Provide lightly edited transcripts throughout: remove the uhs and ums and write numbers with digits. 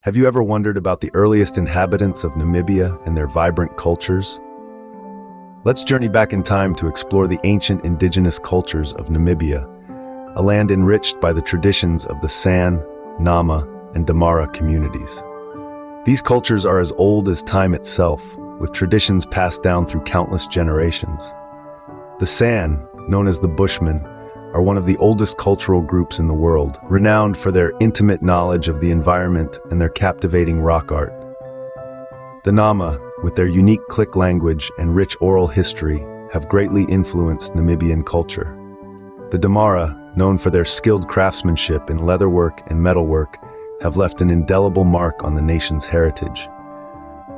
Have you ever wondered about the earliest inhabitants of Namibia and their vibrant cultures? Let's journey back in time to explore the ancient indigenous cultures of Namibia, a land enriched by the traditions of the San, Nama, and Damara communities. These cultures are as old as time itself, with traditions passed down through countless generations. The San, known as the Bushmen, are one of the oldest cultural groups in the world, renowned for their intimate knowledge of the environment and their captivating rock art. The Nama, with their unique click language and rich oral history, have greatly influenced Namibian culture. The Damara, known for their skilled craftsmanship in leatherwork and metalwork, have left an indelible mark on the nation's heritage.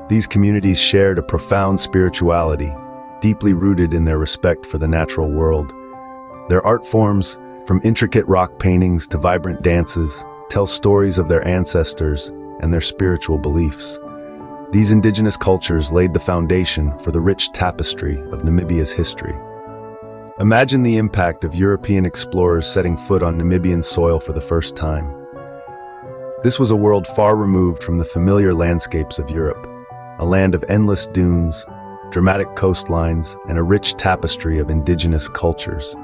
These communities shared a profound spirituality, deeply rooted in their respect for the natural world. Their art forms, from intricate rock paintings to vibrant dances, tell stories of their ancestors and their spiritual beliefs. These indigenous cultures laid the foundation for the rich tapestry of Namibia's history. Imagine the impact of European explorers setting foot on Namibian soil for the first time. This was a world far removed from the familiar landscapes of Europe, a land of endless dunes, dramatic coastlines, and a rich tapestry of indigenous cultures.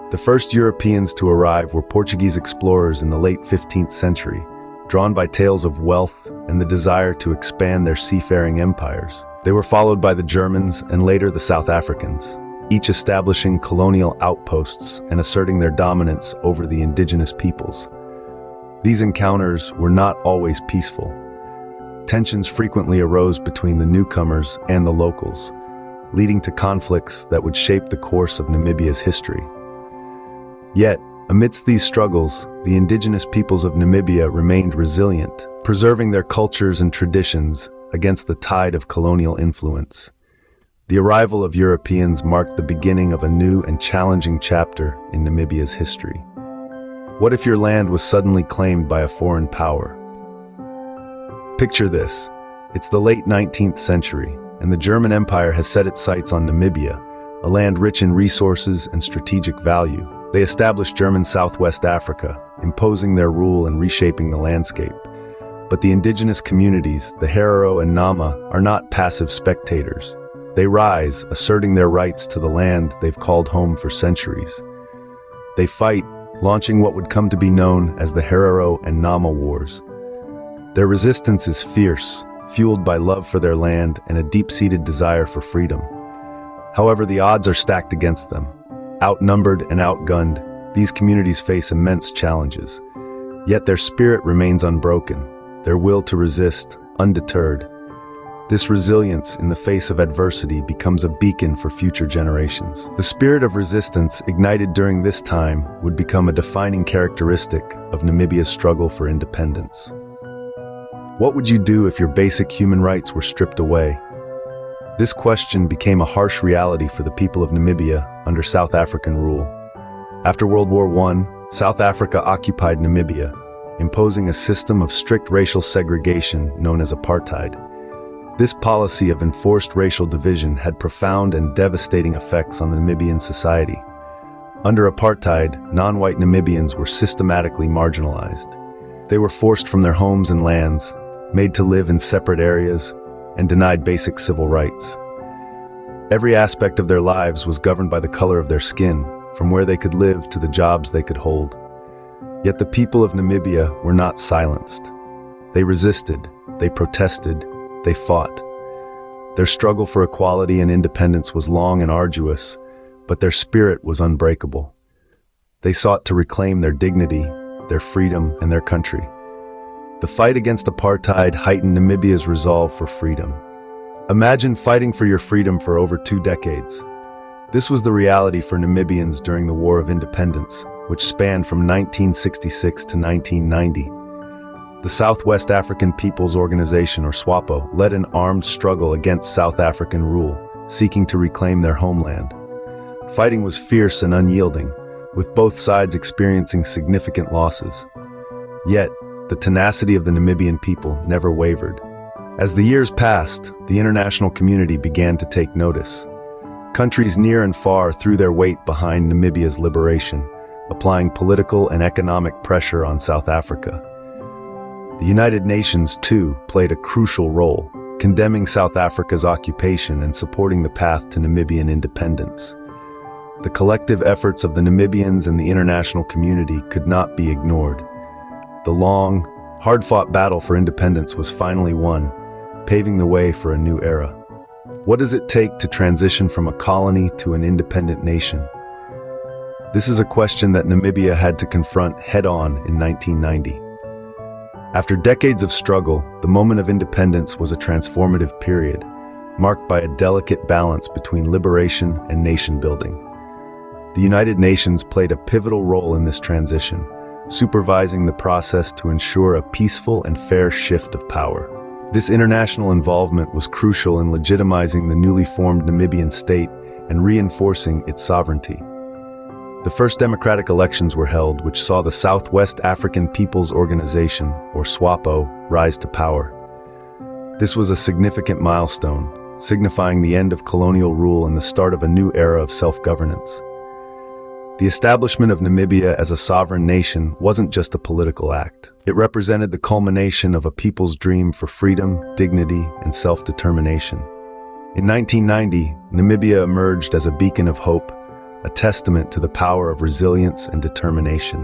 The first Europeans to arrive were Portuguese explorers in the late 15th century, drawn by tales of wealth and the desire to expand their seafaring empires. They were followed by the Germans and later the South Africans, each establishing colonial outposts and asserting their dominance over the indigenous peoples. These encounters were not always peaceful. Tensions frequently arose between the newcomers and the locals, leading to conflicts that would shape the course of Namibia's history. Yet, amidst these struggles, the indigenous peoples of Namibia remained resilient, preserving their cultures and traditions against the tide of colonial influence. The arrival of Europeans marked the beginning of a new and challenging chapter in Namibia's history. What if your land was suddenly claimed by a foreign power? Picture this. It's the late 19th century, and the German Empire has set its sights on Namibia, a land rich in resources and strategic value. They established German Southwest Africa, imposing their rule and reshaping the landscape. But the indigenous communities, the Herero and Nama, are not passive spectators. They rise, asserting their rights to the land they've called home for centuries. They fight, launching what would come to be known as the Herero and Nama Wars. Their resistance is fierce, fueled by love for their land and a deep-seated desire for freedom. However, the odds are stacked against them. Outnumbered and outgunned, these communities face immense challenges. Yet their spirit remains unbroken, their will to resist, undeterred. This resilience in the face of adversity becomes a beacon for future generations. The spirit of resistance ignited during this time would become a defining characteristic of Namibia's struggle for independence. What would you do if your basic human rights were stripped away? This question became a harsh reality for the people of Namibia under South African rule. After World War I, South Africa occupied Namibia, imposing a system of strict racial segregation known as Apartheid. This policy of enforced racial division had profound and devastating effects on Namibian society. Under Apartheid, non-white Namibians were systematically marginalized. They were forced from their homes and lands, made to live in separate areas, and denied basic civil rights. Every aspect of their lives was governed by the color of their skin, from where they could live to the jobs they could hold. Yet the people of Namibia were not silenced. They resisted, they protested, they fought. Their struggle for equality and independence was long and arduous, but their spirit was unbreakable. They sought to reclaim their dignity, their freedom, and their country. The fight against apartheid heightened Namibia's resolve for freedom. Imagine fighting for your freedom for over 2 decades. This was the reality for Namibians during the War of Independence, which spanned from 1966 to 1990. The Southwest African People's Organization, or SWAPO, led an armed struggle against South African rule, seeking to reclaim their homeland. Fighting was fierce and unyielding, with both sides experiencing significant losses. Yet, the tenacity of the Namibian people never wavered. As the years passed, the international community began to take notice. Countries near and far threw their weight behind Namibia's liberation, applying political and economic pressure on South Africa. The United Nations, too, played a crucial role, condemning South Africa's occupation and supporting the path to Namibian independence. The collective efforts of the Namibians and the international community could not be ignored. The long, hard-fought battle for independence was finally won, paving the way for a new era. What does it take to transition from a colony to an independent nation? This is a question that Namibia had to confront head-on in 1990. After decades of struggle, the moment of independence was a transformative period, marked by a delicate balance between liberation and nation-building. The United Nations played a pivotal role in this transition, supervising the process to ensure a peaceful and fair shift of power. This international involvement was crucial in legitimizing the newly formed Namibian state and reinforcing its sovereignty. The first democratic elections were held, which saw the Southwest African People's Organization, or SWAPO, rise to power. This was a significant milestone, signifying the end of colonial rule and the start of a new era of self-governance. The establishment of Namibia as a sovereign nation wasn't just a political act. It represented the culmination of a people's dream for freedom, dignity, and self-determination. In 1990, Namibia emerged as a beacon of hope, a testament to the power of resilience and determination.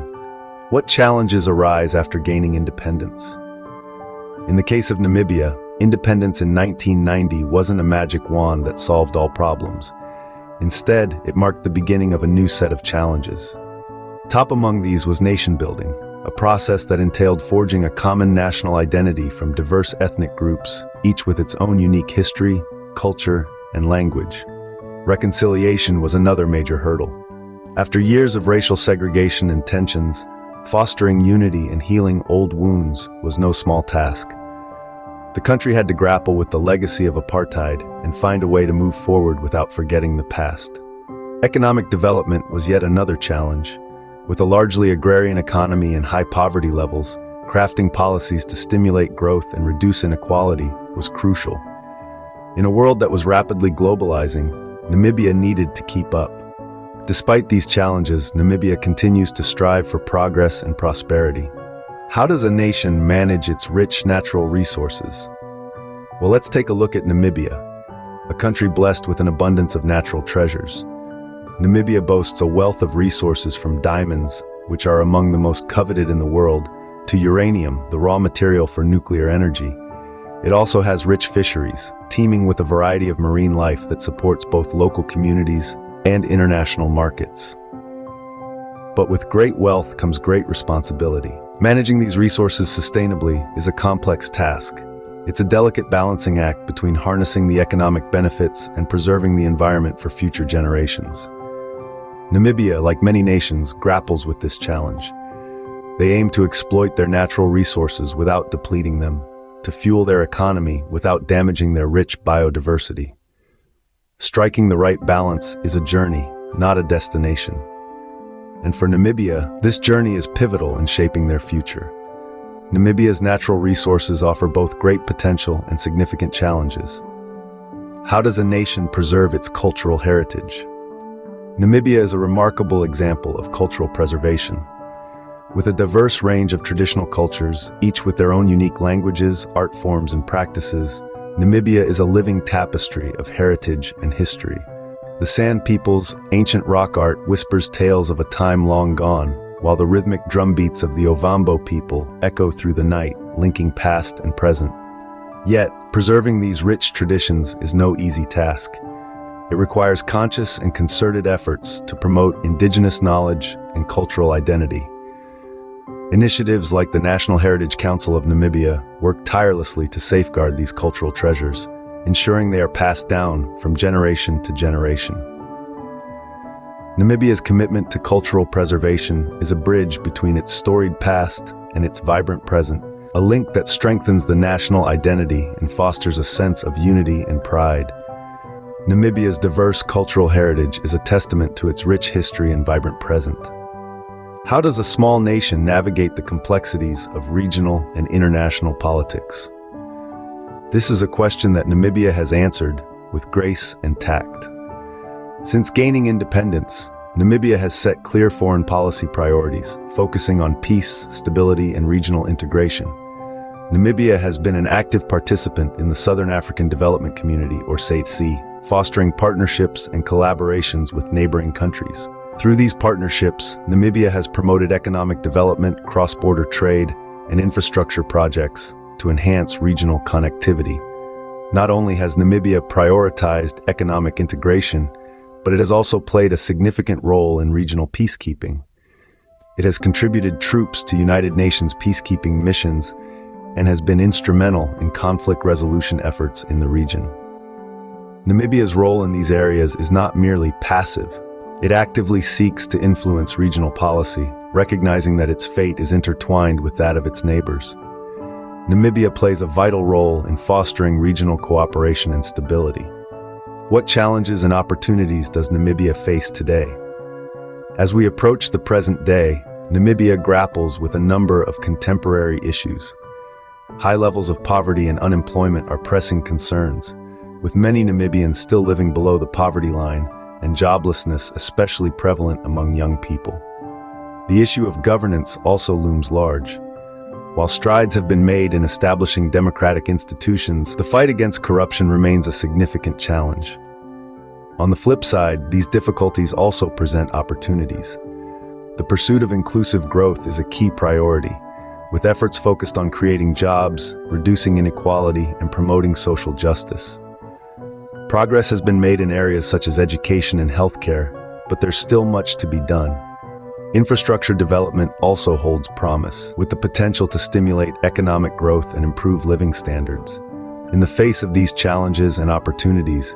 What challenges arise after gaining independence? In the case of Namibia, independence in 1990 wasn't a magic wand that solved all problems. Instead, it marked the beginning of a new set of challenges. Top among these was nation-building, a process that entailed forging a common national identity from diverse ethnic groups, each with its own unique history, culture, and language. Reconciliation was another major hurdle. After years of racial segregation and tensions, fostering unity and healing old wounds was no small task. The country had to grapple with the legacy of apartheid and find a way to move forward without forgetting the past. Economic development was yet another challenge. With a largely agrarian economy and high poverty levels, crafting policies to stimulate growth and reduce inequality was crucial. In a world that was rapidly globalizing, Namibia needed to keep up. Despite these challenges, Namibia continues to strive for progress and prosperity. How does a nation manage its rich natural resources? Well, let's take a look at Namibia, a country blessed with an abundance of natural treasures. Namibia boasts a wealth of resources from diamonds, which are among the most coveted in the world, to uranium, the raw material for nuclear energy. It also has rich fisheries, teeming with a variety of marine life that supports both local communities and international markets. But with great wealth comes great responsibility. Managing these resources sustainably is a complex task. It's a delicate balancing act between harnessing the economic benefits and preserving the environment for future generations. Namibia, like many nations, grapples with this challenge. They aim to exploit their natural resources without depleting them, to fuel their economy without damaging their rich biodiversity. Striking the right balance is a journey, not a destination. And for Namibia, this journey is pivotal in shaping their future. Namibia's natural resources offer both great potential and significant challenges. How does a nation preserve its cultural heritage? Namibia is a remarkable example of cultural preservation. With a diverse range of traditional cultures, each with their own unique languages, art forms, and practices, Namibia is a living tapestry of heritage and history. The San people's ancient rock art whispers tales of a time long gone, while the rhythmic drumbeats of the Ovambo people echo through the night, linking past and present. Yet, preserving these rich traditions is no easy task. It requires conscious and concerted efforts to promote indigenous knowledge and cultural identity. Initiatives like the National Heritage Council of Namibia work tirelessly to safeguard these cultural treasures, ensuring they are passed down from generation to generation. Namibia's commitment to cultural preservation is a bridge between its storied past and its vibrant present, a link that strengthens the national identity and fosters a sense of unity and pride. Namibia's diverse cultural heritage is a testament to its rich history and vibrant present. How does a small nation navigate the complexities of regional and international politics? This is a question that Namibia has answered with grace and tact. Since gaining independence, Namibia has set clear foreign policy priorities, focusing on peace, stability, and regional integration. Namibia has been an active participant in the Southern African Development Community, or SADC, fostering partnerships and collaborations with neighboring countries. Through these partnerships, Namibia has promoted economic development, cross-border trade, and infrastructure projects to enhance regional connectivity. Not only has Namibia prioritized economic integration, but it has also played a significant role in regional peacekeeping. It has contributed troops to United Nations peacekeeping missions and has been instrumental in conflict resolution efforts in the region. Namibia's role in these areas is not merely passive. It actively seeks to influence regional policy, recognizing that its fate is intertwined with that of its neighbors. Namibia plays a vital role in fostering regional cooperation and stability. What challenges and opportunities does Namibia face today? As we approach the present day, Namibia grapples with a number of contemporary issues. High levels of poverty and unemployment are pressing concerns, with many Namibians still living below the poverty line and joblessness especially prevalent among young people. The issue of governance also looms large. While strides have been made in establishing democratic institutions, the fight against corruption remains a significant challenge. On the flip side, these difficulties also present opportunities. The pursuit of inclusive growth is a key priority, with efforts focused on creating jobs, reducing inequality, and promoting social justice. Progress has been made in areas such as education and healthcare, but there's still much to be done. Infrastructure development also holds promise, with the potential to stimulate economic growth and improve living standards. In the face of these challenges and opportunities,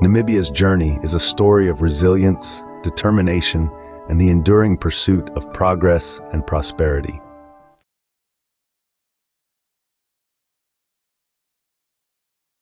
Namibia's journey is a story of resilience, determination, and the enduring pursuit of progress and prosperity.